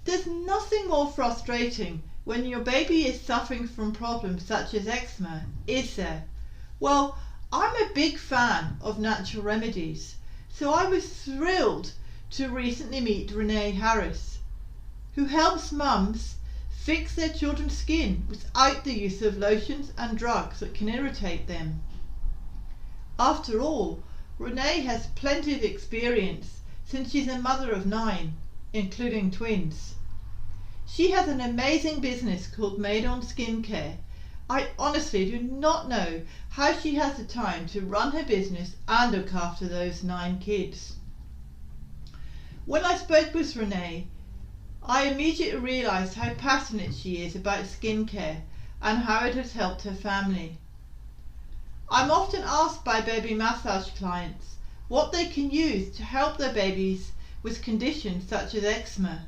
There's nothing more frustrating when your baby is suffering from problems such as eczema, is there? Well, I'm a big fan of natural remedies, so I was thrilled to recently meet Renee Harris, who helps mums fix their children's skin without the use of lotions and drugs that can irritate them. After all, Renee has plenty of experience since she's a mother of 9, including twins. She has an amazing business called Made On Skincare. I honestly do not know how she has the time to run her business and look after those 9 kids. When I spoke with Renee, I immediately realised how passionate she is about skincare and how it has helped her family. I'm often asked by baby massage clients what they can use to help their babies with conditions such as eczema.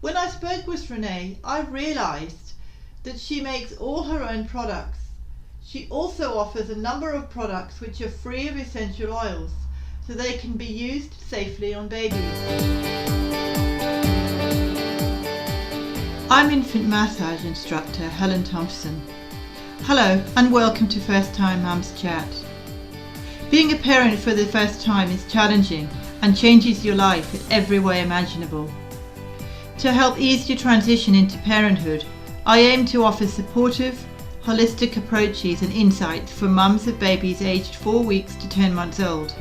When I spoke with Renee, I realised that she makes all her own products. She also offers a number of products which are free of essential oils, so they can be used safely on babies. I'm infant massage instructor Helen Thompson. Hello and welcome to First Time Mums Chat. Being a parent for the first time is challenging and changes your life in every way imaginable. To help ease your transition into parenthood, I aim to offer supportive, holistic approaches and insights for mums of babies aged 4 weeks to 10 months old.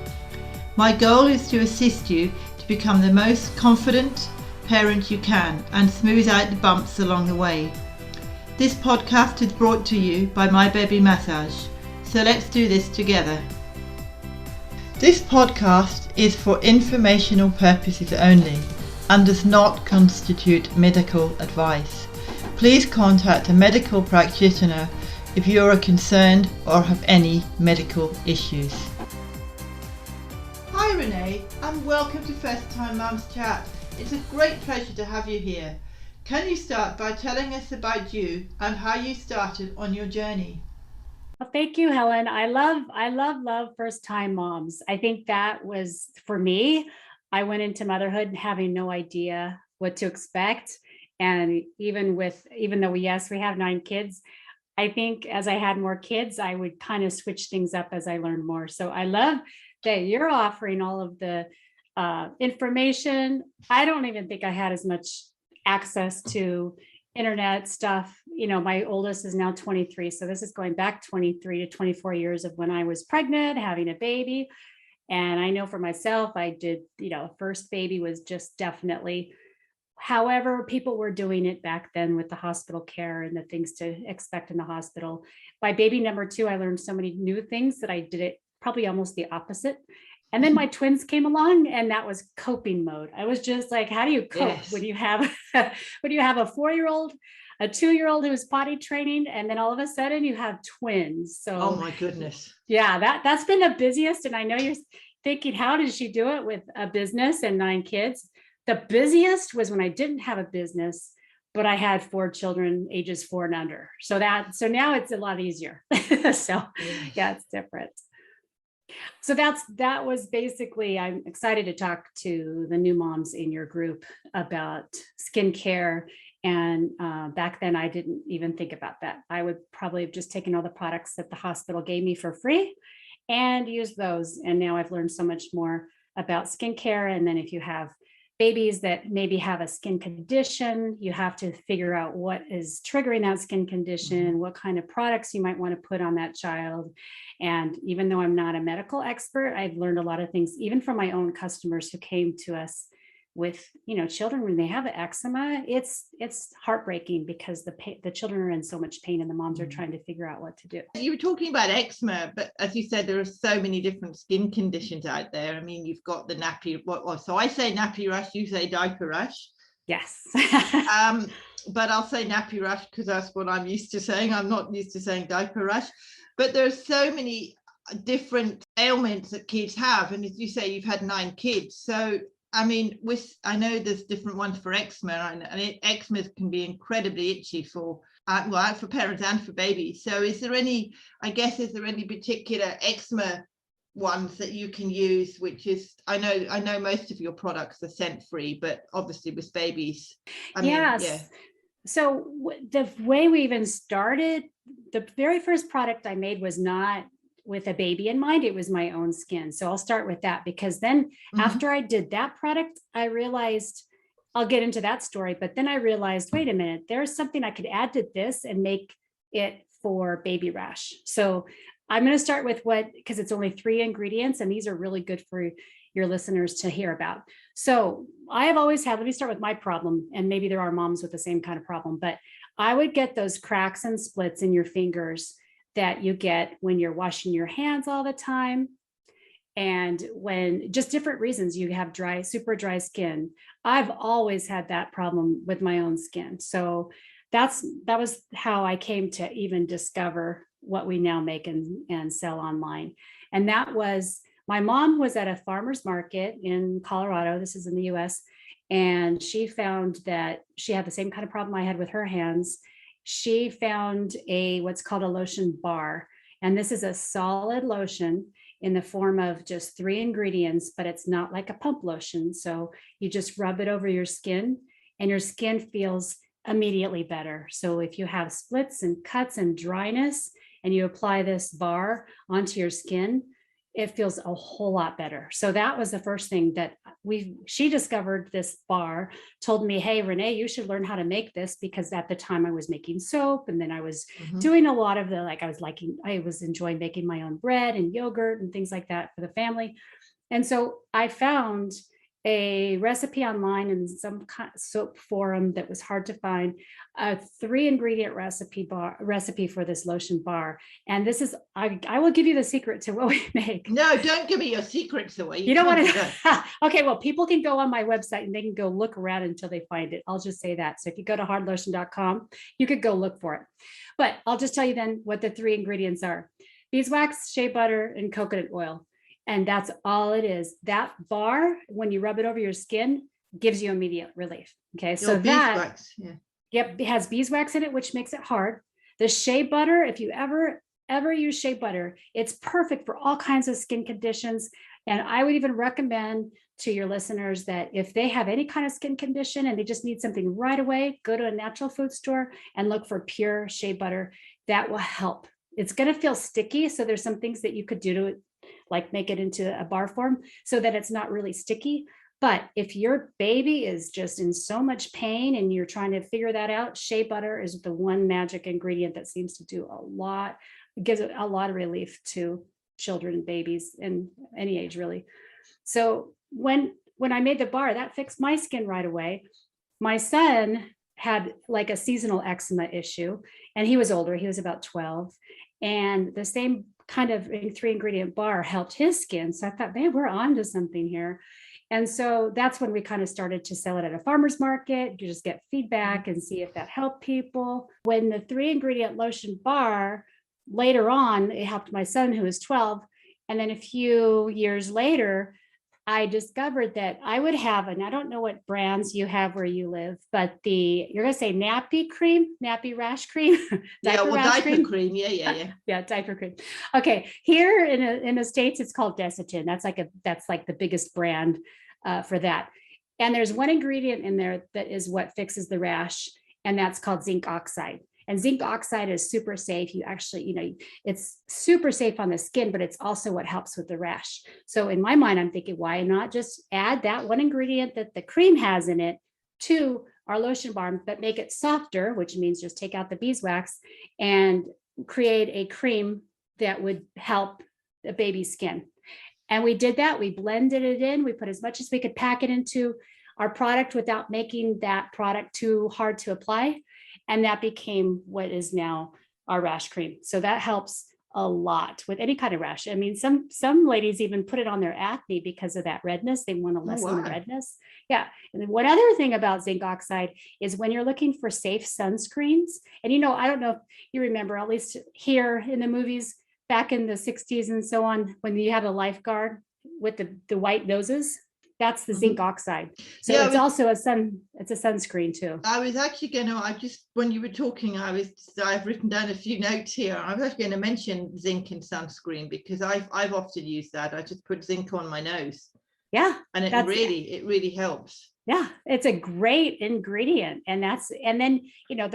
My goal is to assist you to become the most confident parent you can and smooth out the bumps along the way. This podcast is brought to you by My Baby Massage, so let's do this together. This podcast is for informational purposes only and does not constitute medical advice. Please contact a medical practitioner if you are concerned or have any medical issues. Hi Renee, and welcome to First Time Mums Chat. It's a great pleasure to have you here. Can you start by telling us about you and how you started on your journey? Well, thank you, Helen. I love first time moms. I think that was for me. I went into motherhood having no idea what to expect. And even though we have 9 kids, I think as I had more kids, I would kind of switch things up as I learned more. So I love that you're offering all of the information. I don't even think I had as much access to internet stuff. You know, my oldest is now 23. So this is going back 23 to 24 years of when I was pregnant, having a baby. And I know for myself, I did, first baby was just definitely however people were doing it back then with the hospital care and the things to expect in the hospital. By baby number 2, I learned so many new things that I did it probably almost the opposite. And then my twins came along and that was coping mode. I was just like, how do you cope when you have a 4-year-old, a 2-year-old who's potty training, and then all of a sudden you have twins. So, oh my goodness. Yeah, that's been the busiest. And I know you're thinking, how did she do it with a business and 9 kids? The busiest was when I didn't have a business, but I had 4 children ages 4 and under. So now it's a lot easier. So yeah, it's different. So that was basically, I'm excited to talk to the new moms in your group about skincare. And back then I didn't even think about that. I would probably have just taken all the products that the hospital gave me for free and used those. And now I've learned so much more about skincare. And then if you have babies that maybe have a skin condition, you have to figure out what is triggering that skin condition, what kind of products you might want to put on that child. And even though I'm not a medical expert, I've learned a lot of things, even from my own customers who came to us with, children when they have eczema. It's heartbreaking because the children are in so much pain and the moms are trying to figure out what to do. You were talking about eczema, but as you said, there are so many different skin conditions out there. I mean, you've got the nappy, so I say nappy rash, you say diaper rash. Yes. But I'll say nappy rash because that's what I'm used to saying. I'm not used to saying diaper rash. But there's so many different ailments that kids have. And as you say, you've had 9 kids. So I mean, I know there's different ones for eczema, and eczema can be incredibly itchy for parents and for babies. So is there any particular eczema ones that you can use, which is, I know most of your products are scent free, but obviously with babies, Yes. So the way we even started, the very first product I made was not with a baby in mind, it was my own skin. So I'll start with that, because then after I did that product, I realized, I'll get into that story, but then I realized, wait a minute, there's something I could add to this and make it for baby rash. So I'm going to start with because it's only 3 ingredients, and these are really good for your listeners to hear about. So I have always had, let me start with my problem, and maybe there are moms with the same kind of problem, but I would get those cracks and splits in your fingers that you get when you're washing your hands all the time. And when just different reasons, you have super dry skin. I've always had that problem with my own skin. So that was how I came to even discover what we now make and sell online. And that was, my mom was at a farmer's market in Colorado. This is in the US. And she found that she had the same kind of problem I had with her hands. She found what's called a lotion bar. And this is a solid lotion in the form of just 3 ingredients, but it's not like a pump lotion. So you just rub it over your skin and your skin feels immediately better. So if you have splits and cuts and dryness and you apply this bar onto your skin, it feels a whole lot better. So that was the first thing that she discovered this bar, told me, hey, Renee, you should learn how to make this, because at the time I was making soap, and then I was doing a lot of I was enjoying making my own bread and yogurt and things like that for the family. And so I found a recipe online in some kind of soap forum that was hard to find, a 3 ingredient recipe for this lotion bar. And this is, I will give you the secret to what we make. No, don't give me your secrets away. You don't want to. Okay, well, people can go on my website and they can go look around until they find it. I'll just say that. So if you go to hardlotion.com, you could go look for it. But I'll just tell you then what the 3 ingredients are: beeswax, shea butter, and coconut oil. And that's all it is. That bar, when you rub it over your skin, gives you immediate relief. Okay, so beeswax, yep, it has beeswax in it, which makes it hard. The shea butter, if you ever use shea butter, it's perfect for all kinds of skin conditions. And I would even recommend to your listeners that if they have any kind of skin condition and they just need something right away, go to a natural food store and look for pure shea butter. That will help. It's going to feel sticky. So there's some things that you could do to it, like make it into a bar form so that it's not really sticky. But if your baby is just in so much pain and you're trying to figure that out, shea butter is the one magic ingredient that seems to do a lot. It gives a lot of relief to children and babies in any age, really. So when I made the bar, that fixed my skin right away. My son had like a seasonal eczema issue, and he was older. He was about 12. And the same kind of 3 ingredient bar helped his skin. So I thought, man, we're on to something here. And so that's when we kind of started to sell it at a farmer's market. You just get feedback and see if that helped people. When the 3 ingredient lotion bar, later on, it helped my son who was 12. And then a few years later, I discovered that I would have, and I don't know what brands you have where you live, but you're going to say nappy rash cream. Diaper cream. Yeah, diaper cream. Okay. Here in the States, it's called Desitin. That's like the biggest brand for that. And there's one ingredient in there that is what fixes the rash, and that's called zinc oxide. And zinc oxide is super safe. You actually, it's super safe on the skin, but it's also what helps with the rash. So in my mind, I'm thinking, why not just add that one ingredient that the cream has in it to our lotion bar, but make it softer, which means just take out the beeswax and create a cream that would help the baby's skin. And we did that. We blended it in. We put as much as we could pack it into our product without making that product too hard to apply. And that became what is now our rash cream. So that helps a lot with any kind of rash. I mean, some ladies even put it on their acne because of that redness. They want to lessen the redness. Yeah. And then one other thing about zinc oxide is when you're looking for safe sunscreens, and I don't know if you remember, at least here in the movies back in the 60s and so on, when you had a lifeguard with the white noses. That's the zinc oxide. So Yeah, it's also it's a sunscreen too. I was actually going to, when you were talking, I've written down a few notes here. I was actually going to mention zinc in sunscreen because I've often used that. I just put zinc on my nose. Yeah. And it really helps. Yeah, it's a great ingredient. And then, you know,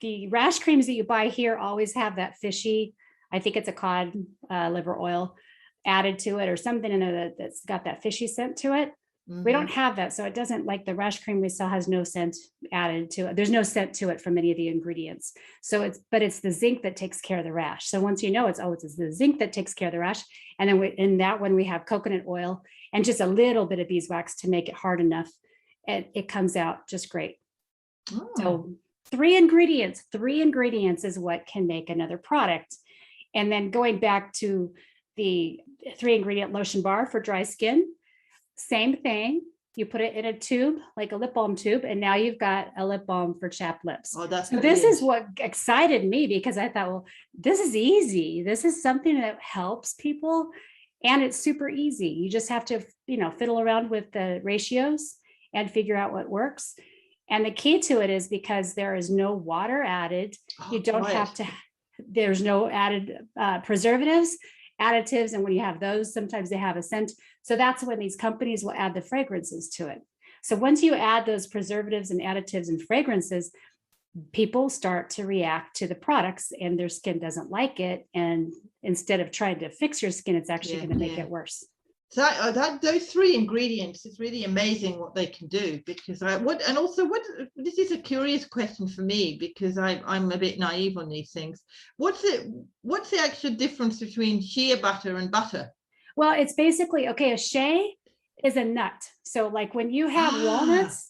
the rash creams that you buy here always have that fishy, I think it's a cod liver oil added to it or something in it that's got that fishy scent to it. We don't have that. So it doesn't, like the rash cream we sell has no scent added to it. There's no scent to it from any of the ingredients. So it's the zinc that takes care of the rash. So once you know it's the zinc that takes care of the rash. And then in that one, we have coconut oil and just a little bit of beeswax to make it hard enough. And it comes out just great. Oh. So 3 ingredients is what can make another product. And then going back to the 3 ingredient lotion bar for dry skin, same thing. You put it in a tube, like a lip balm tube, and now you've got a lip balm for chapped lips. Oh, that's so this is what excited me because I thought, well, this is easy. This is something that helps people, and it's super easy. You just have to, you know, fiddle around with the ratios and figure out what works. And the key to it is because there is no water added. You don't have to. There's no added preservatives, additives, and when you have those, sometimes they have a scent. So that's when these companies will add the fragrances to it. So once you add those preservatives and additives and fragrances, people start to react to the products and their skin doesn't like it. And instead of trying to fix your skin, it's actually going to make it worse. So those 3 ingredients, it's really amazing what they can do. Because this is a curious question for me because I'm a bit naive on these things. What's the actual difference between shea butter and butter? Well, it's basically, a shea is a nut. So like when you have walnuts,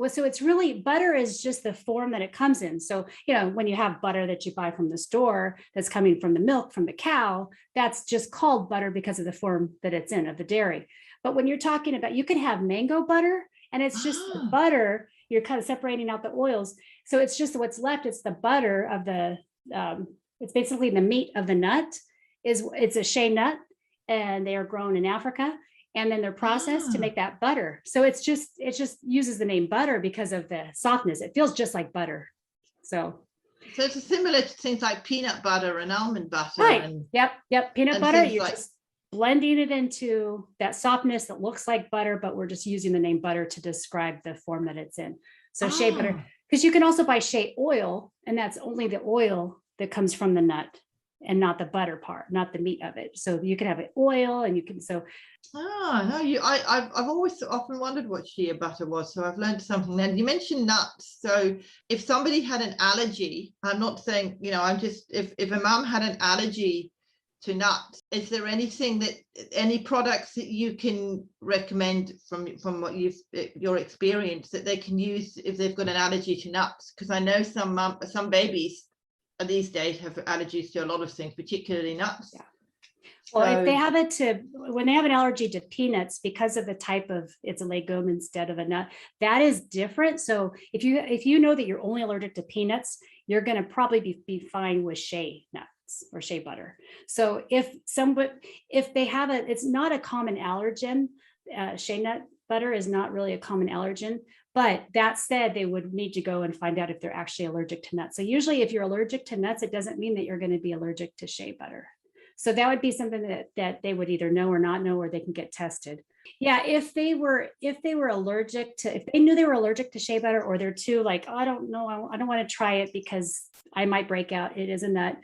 so it's really, butter is just the form that it comes in. So, you know, when you have butter that you buy from the store, that's coming from the milk from the cow, that's just called butter because of the form that it's in of the dairy. But when you're talking about, you can have mango butter and it's just the butter, you're kind of separating out the oils. So it's just what's left. It's the butter of the, it's basically the meat of the nut it's a shea nut. And they are grown in Africa, and then they're processed to make that butter. So it just uses the name butter because of the softness. It feels just like butter. So it's similar to things like peanut butter and almond butter. Right. Yep. Peanut butter. You're just blending it into that softness that looks like butter, but we're just using the name butter to describe the form that it's in. So shea butter, because you can also buy shea oil, and that's only the oil that comes from the nut and not the butter part, not the meat of it. So you can have it oil, and you can I've always often wondered what shea butter was, so I've learned something. Then you mentioned nuts. So if somebody had an allergy, I'm not saying, you know, I'm just, if a mom had an allergy to nuts, is there any products that you can recommend from what your experience that they can use if they've got an allergy to nuts? Because I know some babies these days have allergies to a lot of things, particularly nuts. Yeah. Well, when they have an allergy to peanuts, because of the type of, it's a legume instead of a nut, that is different. So if you know that you're only allergic to peanuts, you're going to probably be fine with shea nuts or shea butter. So if they have it's not a common allergen. Shea nut butter is not really a common allergen. But that said, they would need to go and find out if they're actually allergic to nuts. So usually if you're allergic to nuts, it doesn't mean that you're going to be allergic to shea butter. So that would be something that they would either know or not know, or they can get tested. Yeah, if they were allergic to, if they knew they were allergic to shea butter, or they're too like, oh, I don't know, I don't want to try it because I might break out, it is a nut.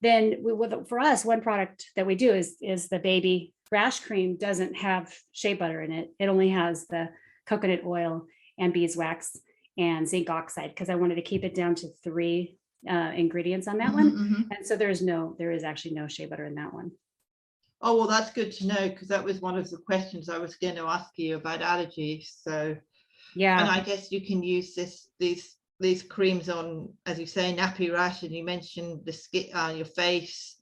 Then for us, one product that we do is the baby rash cream doesn't have shea butter in it. It only has the coconut oil and beeswax and zinc oxide, because I wanted to keep it down to 3 ingredients on that one. And so there is actually no shea butter in that one. Oh, well, that's good to know, because that was one of the questions I was going to ask you about allergies. So yeah, and I guess you can use these creams on, as you say, nappy rash, and you mentioned the skin, your face.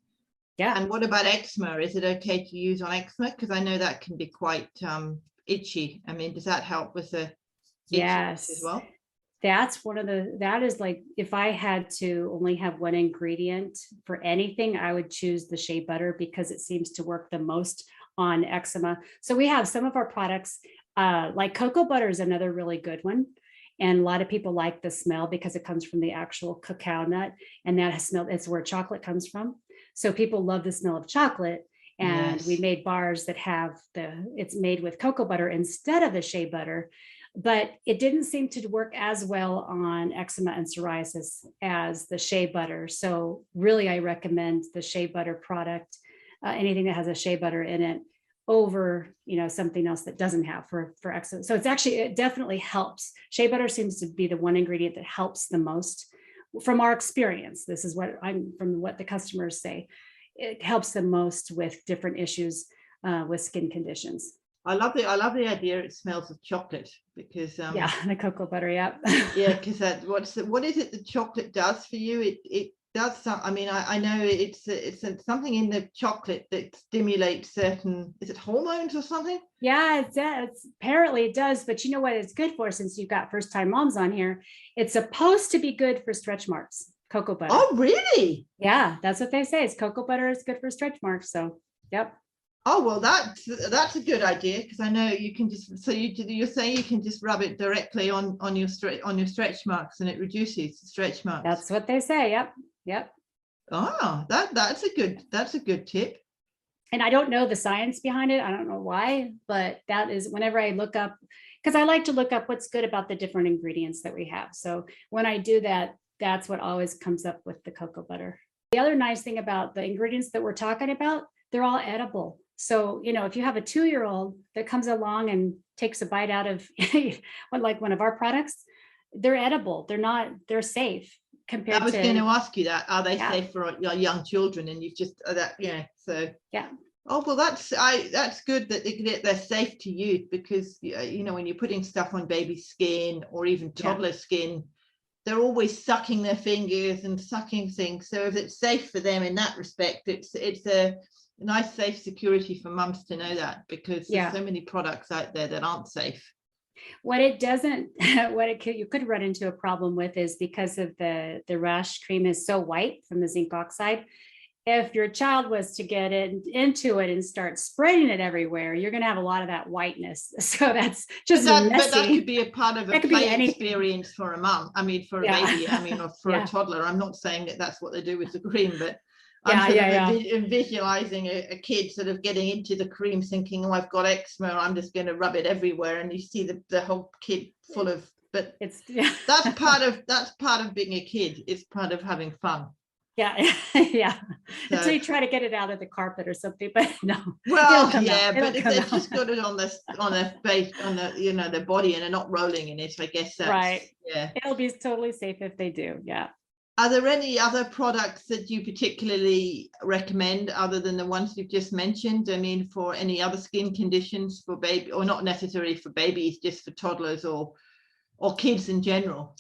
Yeah. And what about eczema? Is it okay to use on eczema? Because I know that can be quite itchy. I mean, does that help with the yes as well? That's that is like, if I had to only have one ingredient for anything, I would choose the shea butter, because it seems to work the most on eczema. So we have some of our products Like cocoa butter is another really good one. And a lot of people like the smell because it comes from the actual cacao nut, and that has smelled, it's where chocolate comes from. So people love the smell of chocolate. And we Yes. made bars that have it's made with cocoa butter instead of the shea butter, but it didn't seem to work as well on eczema and psoriasis as the shea butter. So really, I recommend the shea butter product, anything that has a shea butter in it, over something else that doesn't have for eczema. So it's actually, it definitely helps. Shea butter seems to be the one ingredient that helps the most from our experience. This is what from what the customers say. It helps the most with different issues with skin conditions. I love the idea it smells of chocolate, because Yeah, the cocoa butter, yeah. yeah, because what is it the chocolate does for you? It does some, I mean, I know it's something in the chocolate that stimulates certain, is it hormones or something? Yeah, it's apparently it does, but you know what it's good for, since you've got first time moms on here, it's supposed to be good for stretch marks, cocoa butter. Oh, really? Yeah, that's what they say. It's cocoa butter is good for stretch marks. So, yep. Oh, well, that's a good idea, because I know you can just, so you're saying you can just rub it directly on your stretch marks, and it reduces the stretch marks. That's what they say. Yep. Yep. Oh, that's a good tip. And I don't know the science behind it. I don't know why, but that is whenever I look up, because I like to look up what's good about the different ingredients that we have. So when I do that, that's what always comes up with the cocoa butter. The other nice thing about the ingredients that we're talking about, they're all edible. So, if you have a 2-year-old that comes along and takes a bite out of like one of our products, they're edible. They're safe compared to. I was going to ask you that. Are they Yeah. safe for your young children? And you've just that, yeah. So yeah. Oh, well, that's good that they're safe to use, because when you're putting stuff on baby skin or even toddler skin, they're always sucking their fingers and sucking things. So if it's safe for them in that respect, it's a nice safe security for mums to know that, because there's so many products out there that aren't safe. What it doesn't, you could run into a problem with is because of the rash cream is so white from the zinc oxide. If your child was to get into it and start spreading it everywhere, you're going to have a lot of that whiteness. So that's just messy. But that could be a part of a play experience for a mum. I mean, for a baby. I mean, or for a toddler. I'm not saying that that's what they do with the cream, but I'm visualizing a kid sort of getting into the cream, thinking, "Oh, I've got eczema. I'm just going to rub it everywhere," and you see the whole kid full of. But that's part of being a kid. It's part of having fun. Yeah. So, until you try to get it out of the carpet or something, but no. Well, but if they've just got it on their face, on their body, and they're not rolling in it, I guess that's right. Yeah. It'll be totally safe if they do. Yeah. Are there any other products that you particularly recommend other than the ones you've just mentioned? I mean, for any other skin conditions for baby, or not necessarily for babies, just for toddlers or kids in general?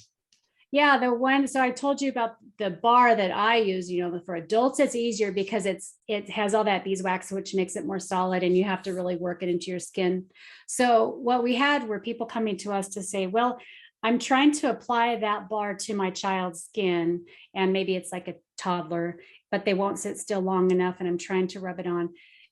Yeah, so I told you about the bar that I use, for adults, it's easier because it has all that beeswax, which makes it more solid, and you have to really work it into your skin. So what we had were people coming to us to say, well, I'm trying to apply that bar to my child's skin, and maybe it's like a toddler, but they won't sit still long enough, and I'm trying to rub it on.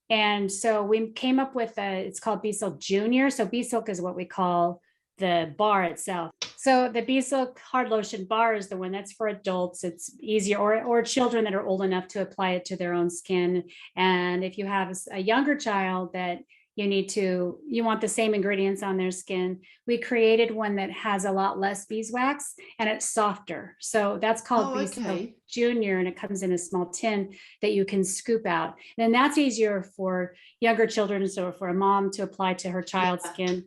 And so we came up with it's called B-Silk Junior. So B-Silk is what we call the bar itself. So the B-Silk hard lotion bar is the one that's for adults. It's easier, or children that are old enough to apply it to their own skin. And if you have a younger child that you want the same ingredients on their skin, we created one that has a lot less beeswax and it's softer. So that's called B-Silk Junior, and it comes in a small tin that you can scoop out. And that's easier for younger children, so for a mom to apply to her child's skin.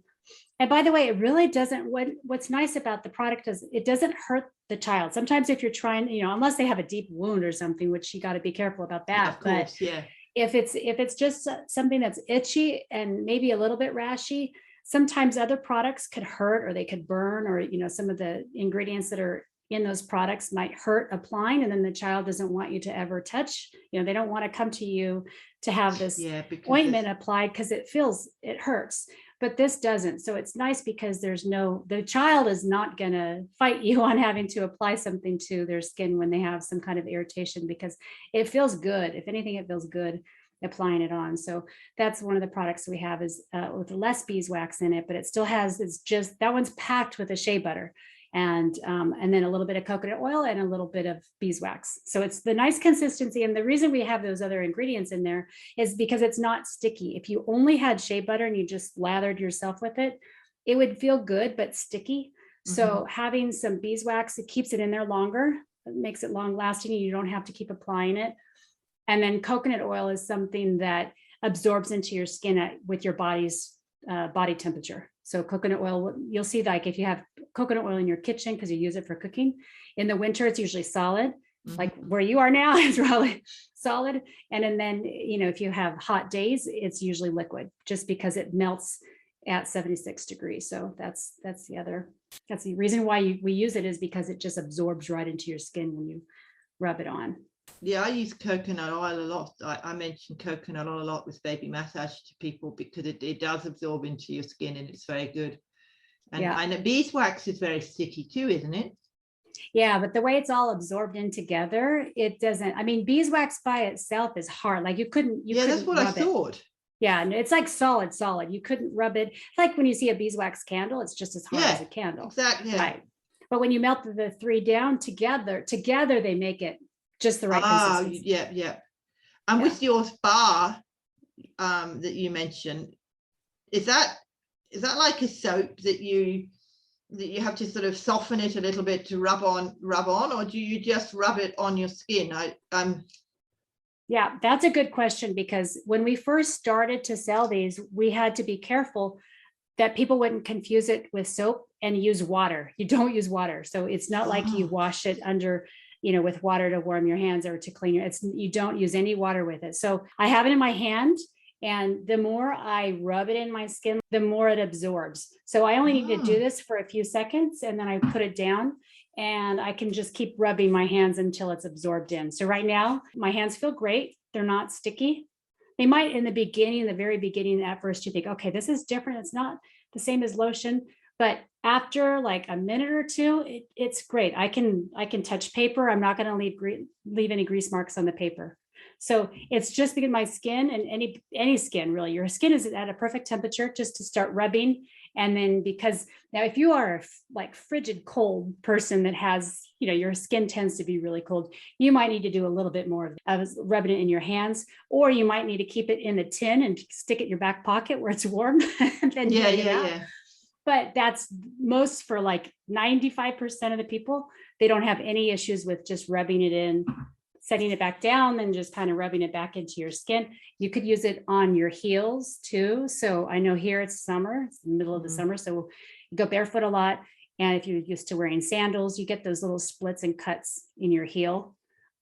And by the way, it really doesn't, what's nice about the product is it doesn't hurt the child. Sometimes if you're trying, unless they have a deep wound or something, which you got to be careful about that. Of course, but if it's just something that's itchy and maybe a little bit rashy, sometimes other products could hurt, or they could burn, or, some of the ingredients that are in those products might hurt applying, and then the child doesn't want you to ever touch. They don't want to come to you to have this ointment applied because it hurts. But this doesn't. So it's nice because the child is not going to fight you on having to apply something to their skin when they have some kind of irritation, because it feels good. If anything, it feels good. applying it on. So that's one of the products we have is with less beeswax in it, but it still has, it's just, that one's packed with a shea butter and then a little bit of coconut oil and a little bit of beeswax. So it's the nice consistency. And the reason we have those other ingredients in there is because it's not sticky. If you only had shea butter and you just lathered yourself with it, it would feel good, but sticky. So having some beeswax, it keeps it in there longer, it makes it long lasting. You don't have to keep applying it. And then coconut oil is something that absorbs into your skin with your body's body temperature. So coconut oil, you'll see like if you have coconut oil in your kitchen because you use it for cooking, in the winter, it's usually solid. Like where you are now, it's probably solid. And then, you know, if you have hot days, it's usually liquid just because it melts at 76 degrees. So that's the reason why we use it, is because it just absorbs right into your skin when you rub it on. Yeah, I use coconut oil a lot. I mention coconut oil a lot with baby massage to people because it does absorb into your skin and it's very good. And the beeswax is very sticky too, isn't it? Yeah, but the way it's all absorbed in together, it doesn't. I mean, beeswax by itself is hard. Like you couldn't. Yeah, that's what I thought. Yeah, and it's like solid. You couldn't rub it. Like when you see a beeswax candle, it's just as hard as a candle. Exactly. Right. But when you melt the three down together they make it just the right consistency. Yeah. And with your spa that you mentioned, is that like a soap that you have to sort of soften it a little bit to rub on, or do you just rub it on your skin? Yeah, that's a good question, because when we first started to sell these, we had to be careful that people wouldn't confuse it with soap and use water. You don't use water. So it's not like you wash it under, you know, with water to warm your hands or to clean you don't use any water with it. So I have it in my hand, and the more I rub it in my skin, the more it absorbs. So I only need to do this for a few seconds, and then I put it down, and I can just keep rubbing my hands until it's absorbed in. So right now, my hands feel great. They're not sticky. They might in the very beginning, at first you think, okay, this is different. It's not the same as lotion. But after like a minute or two, it's great. I can touch paper. I'm not going to leave any grease marks on the paper. So it's just because my skin, and any skin really, your skin is at a perfect temperature just to start rubbing. And then because now if you are like frigid cold person that has, you know, your skin tends to be really cold, you might need to do a little bit more of rubbing it in your hands, or you might need to keep it in a tin and stick it in your back pocket where it's warm. And then yeah. But that's most for like 95% of the people. They don't have any issues with just rubbing it in, setting it back down, and just kind of rubbing it back into your skin. You could use it on your heels too. So I know here it's summer, it's the middle of the summer, so you go barefoot a lot. And if you're used to wearing sandals, you get those little splits and cuts in your heel.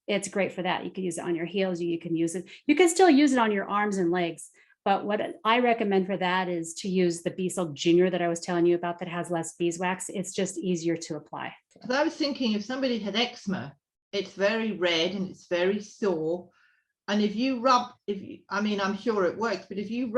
It's great for that. You can use it on your heels. You can use it. You can still use it on your arms and legs. But what I recommend for that is to use the Bee Salt Junior that I was telling you about that has less beeswax. It's just easier to apply. Because I was thinking if somebody had eczema, it's very red and it's very sore. And if you rub, I'm sure it works, but if you're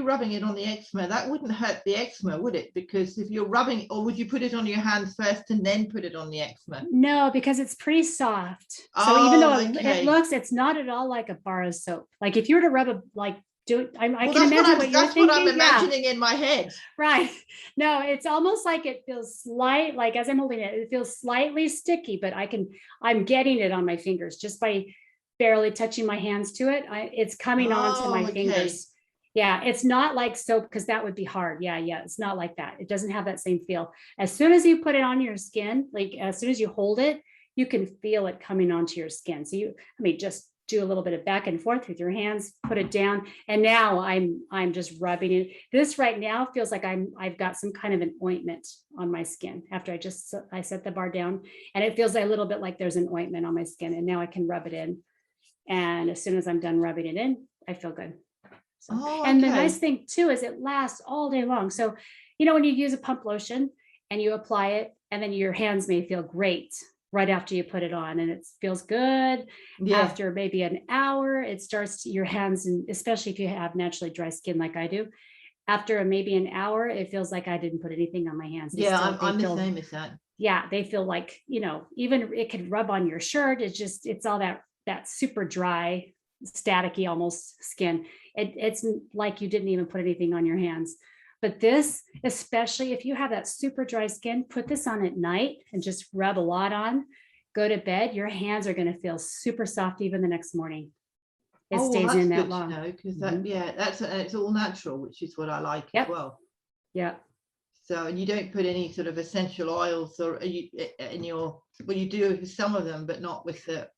rubbing it on the eczema, that wouldn't hurt the eczema, would it? Because if you're rubbing, or would you put it on your hands first and then put it on the eczema? No, because it's pretty soft. So even though it's not at all like a bar of soap. Like if you were to rub I can imagine what you're thinking. That's what I'm imagining in my head. Right. No, it's almost like it feels slight, like as I'm holding it, it feels slightly sticky, but I'm getting it on my fingers just by barely touching my hands to it. It's coming onto my fingers. Yeah, it's not like soap, because that would be hard. Yeah, it's not like that. It doesn't have that same feel. As soon as you put it on your skin, like as soon as you hold it, you can feel it coming onto your skin. So just do a little bit of back and forth with your hands, put it down, and now I'm just rubbing it. This right now feels like I've got some kind of an ointment on my skin after I set the bar down, and it feels a little bit like there's an ointment on my skin, and now I can rub it in. And as soon as I'm done rubbing it in, I feel good. So, and the nice thing too is it lasts all day long. So, you know, when you use a pump lotion and you apply it, and then your hands may feel great right after you put it on, and it feels good. After maybe an hour, it starts your hands, and especially if you have naturally dry skin like I do, after maybe an hour, it feels like I didn't put anything on my hands. I'm the same as that. Yeah, they feel like, you know, even it could rub on your shirt. It's all that super dry, staticky almost skin. It's like you didn't even put anything on your hands. But this, especially if you have that super dry skin, put this on at night and just rub a lot on, go to bed, your hands are going to feel super soft even the next morning. It stays in that long. Because it's all natural, which is what I like as well. Yeah. So, and you don't put any sort of essential oils or you do with some of them, but not with the.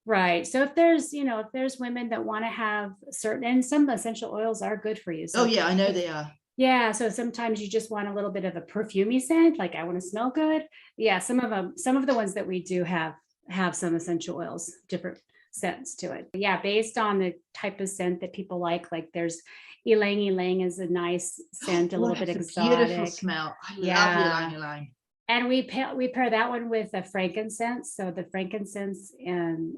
Right. So if there's women that want to have certain, and some essential oils are good for you. So I know they are. Yeah. So sometimes you just want a little bit of a perfumey scent, like I want to smell good. Yeah. Some of the ones that we do have some essential oils, different scents to it. But yeah. Based on the type of scent that people like there's ylang ylang is a nice scent, a little bit exotic. Beautiful smell. I love ylang ylang. And we pair that one with a frankincense. So the frankincense and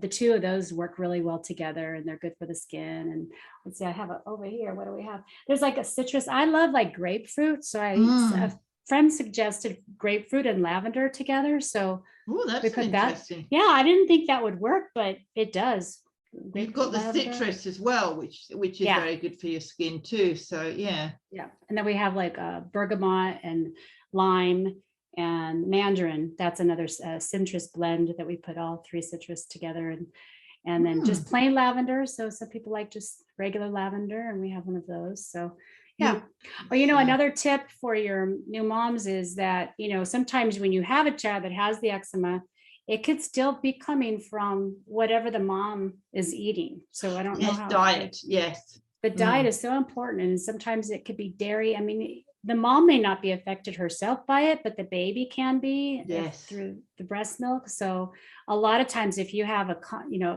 the two of those work really well together, and they're good for the skin. And let's see, I have it over here. What do we have? There's like a citrus. I love like grapefruit. So a friend suggested grapefruit and lavender together. So that's interesting. Yeah, I didn't think that would work, but it does. You've got the citrus as well, which is very good for your skin too. So yeah. And then we have like bergamot and lime and mandarin. That's another citrus blend that we put all three citrus together, and then just plain lavender. So some people like just regular lavender, and we have one of those. So yeah. Well, another tip for your new moms is that, sometimes when you have a child that has the eczema, it could still be coming from whatever the mom is eating. So I don't know how. Diet. Yes. But diet is so important. And sometimes it could be dairy. I mean, the mom may not be affected herself by it, but the baby can be through the breast milk. So a lot of times if you have a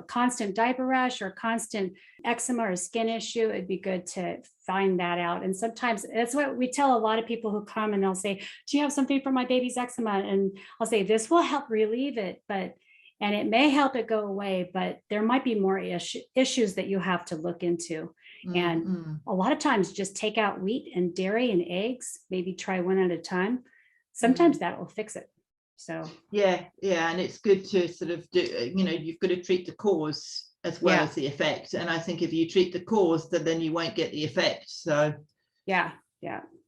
constant diaper rash or constant eczema or skin issue, it'd be good to find that out. And sometimes that's what we tell a lot of people who come, and they'll say, do you have something for my baby's eczema? And I'll say, this will help relieve it, and it may help it go away, but there might be more issues that you have to look into. And a lot of times just take out wheat and dairy and eggs, maybe try one at a time. Sometimes that will fix it. So yeah. And it's good to sort of do, you've got to treat the cause as well as the effect. And I think if you treat the cause, then you won't get the effect. So yeah.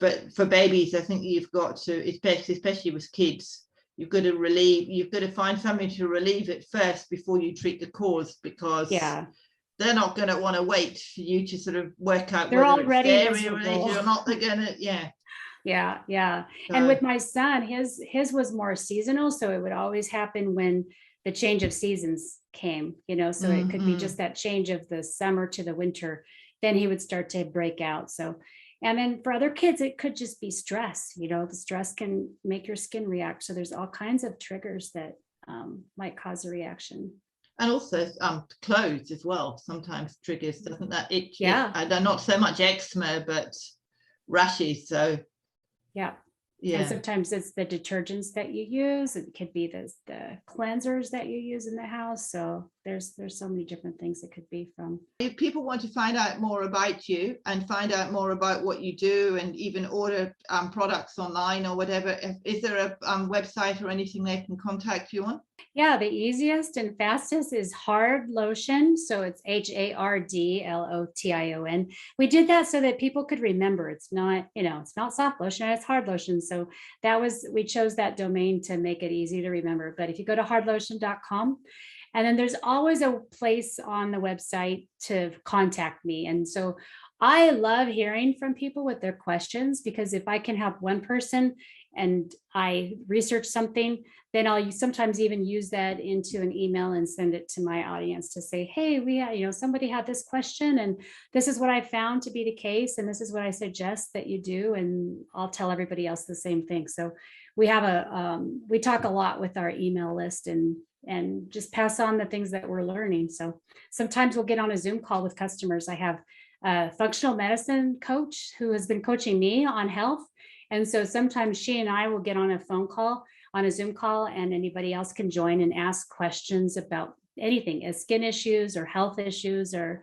But for babies, I think you've got to, especially with kids, you've got to find something to relieve it first before you treat the cause, because they're not going to want to wait for you to sort of work out they're whether already it's dairy related or not. They're going to, Yeah. And with my son, his was more seasonal. So it would always happen when the change of seasons came, so it could be just that change of the summer to the winter. Then he would start to break out. So, and then for other kids, it could just be stress. The stress can make your skin react. So there's all kinds of triggers that might cause a reaction. And also clothes as well sometimes triggers, doesn't that? They're not so much eczema, but rashes. So yeah. And sometimes it's the detergents that you use. It could be the cleansers that you use in the house. So there's so many different things it could be from. If people want to find out more about you and find out more about what you do, and even order products online or whatever, is there a website or anything they can contact you on? Yeah, the easiest and fastest is Hard Lotion. So it's HARDLOTION. We did that so that people could remember. It's not, it's not soft lotion, it's hard lotion. So we chose that domain to make it easy to remember. But if you go to hardlotion.com, and then there's always a place on the website to contact me. And so I love hearing from people with their questions, because if I can help one person and I research something, then I'll sometimes even use that into an email and send it to my audience to say, hey, somebody had this question, and this is what I found to be the case, and this is what I suggest that you do. And I'll tell everybody else the same thing. So we have we talk a lot with our email list and just pass on the things that we're learning. So sometimes we'll get on a Zoom call with customers. I have a functional medicine coach who has been coaching me on health. And so sometimes she and I will get on a Zoom call, and anybody else can join and ask questions about anything, as skin issues or health issues, or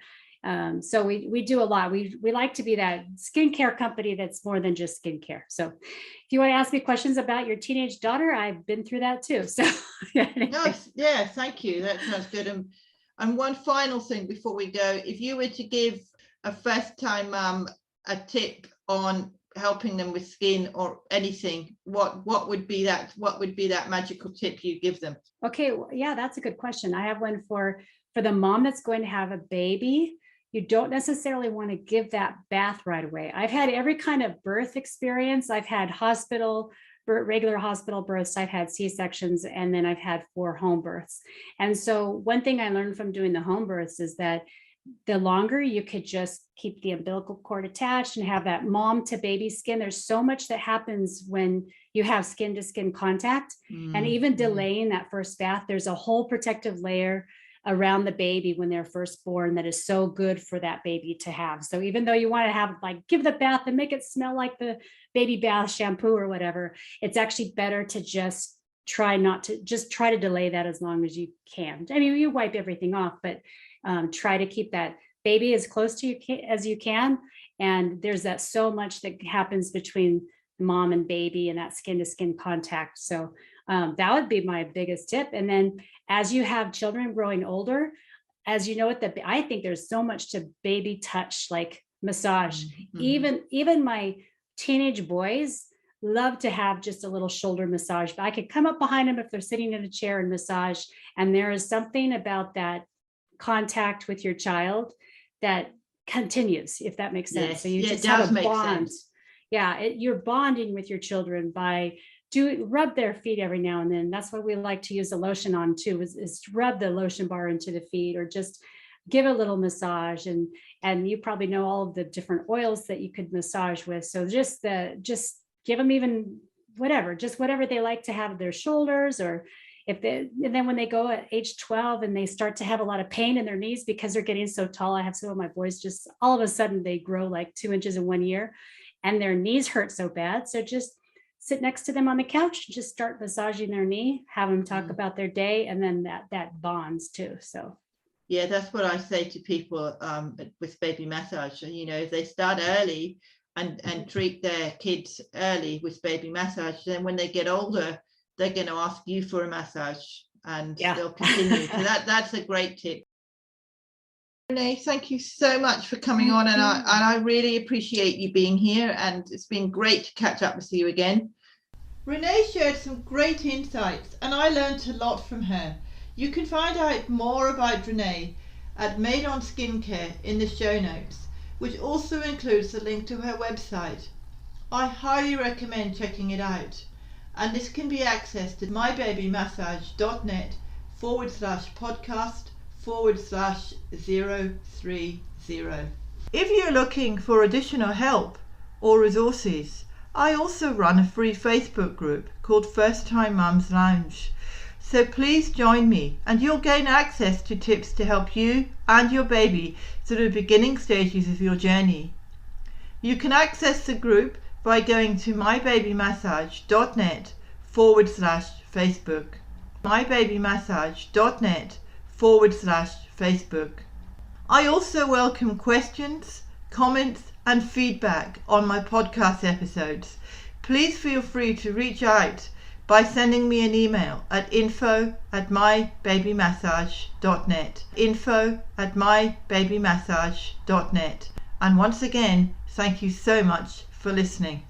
so we do a lot. We like to be that skincare company that's more than just skincare. So if you want to ask me questions about your teenage daughter, I've been through that too. So Nice. Yeah, thank you. That sounds good. And one final thing before we go, if you were to give a first-time mum a tip on helping them with skin or anything, what would be that? What would be that magical tip you give them? Okay, yeah, that's a good question. I have one for the mom that's going to have a baby. You don't necessarily want to give that bath right away. I've had every kind of birth experience. I've had regular hospital births, I've had C-sections, and then I've had 4 home births. And so one thing I learned from doing the home births is that the longer you could just keep the umbilical cord attached and have that mom to baby skin, there's so much that happens when you have skin to skin contact. And even delaying that first bath, there's a whole protective layer around the baby when they're first born that is so good for that baby to have. So even though you want to have give the bath and make it smell like the baby bath shampoo or whatever, it's actually better to just try to delay that as long as you can. I mean, you wipe everything off, but try to keep that baby as close to you as you can. And there's that so much that happens between mom and baby and that skin to skin contact. So that would be my biggest tip. And then as you have children growing older, as you know, I think there's so much to baby touch, like massage. Even my teenage boys love to have just a little shoulder massage, but I could come up behind them if they're sitting in a chair and massage. And there is something about that contact with your child that continues, if that makes sense. Yes. So you just have a bond. Yeah, you're bonding with your children by rub their feet every now and then. That's what we like to use the lotion on too, is rub the lotion bar into the feet, or just give a little massage. And you probably know all of the different oils that you could massage with. So just give them even whatever they like to have their shoulders, or and then when they go at age 12 and they start to have a lot of pain in their knees because they're getting so tall. I have some of my boys just all of a sudden they grow like 2 inches in 1 year and their knees hurt so bad. So just sit next to them on the couch, just start massaging their knee, have them talk about their day, and then that bonds too. So yeah, that's what I say to people with baby massage. If they start early and treat their kids early with baby massage, then when they get older, they're going to ask you for a massage, and they'll continue. So that's a great tip. Renee, thank you so much for coming on, and I really appreciate you being here, and it's been great to catch up with you again. Renee shared some great insights, and I learned a lot from her. You can find out more about Renee at Made on Skincare in the show notes, which also includes the link to her website. I highly recommend checking it out, and this can be accessed at mybabymassage.net/podcast/030. If you're looking for additional help or resources, I also run a free Facebook group called First Time Mums Lounge. So please join me, and you'll gain access to tips to help you and your baby through the beginning stages of your journey. You can access the group by going to mybabymassage.net/Facebook. mybabymassage.net/Facebook. I also welcome questions, comments, and feedback on my podcast episodes. Please feel free to reach out by sending me an email at info@mybabymassage.net. info@mybabymassage.net. And once again, thank you so much for listening.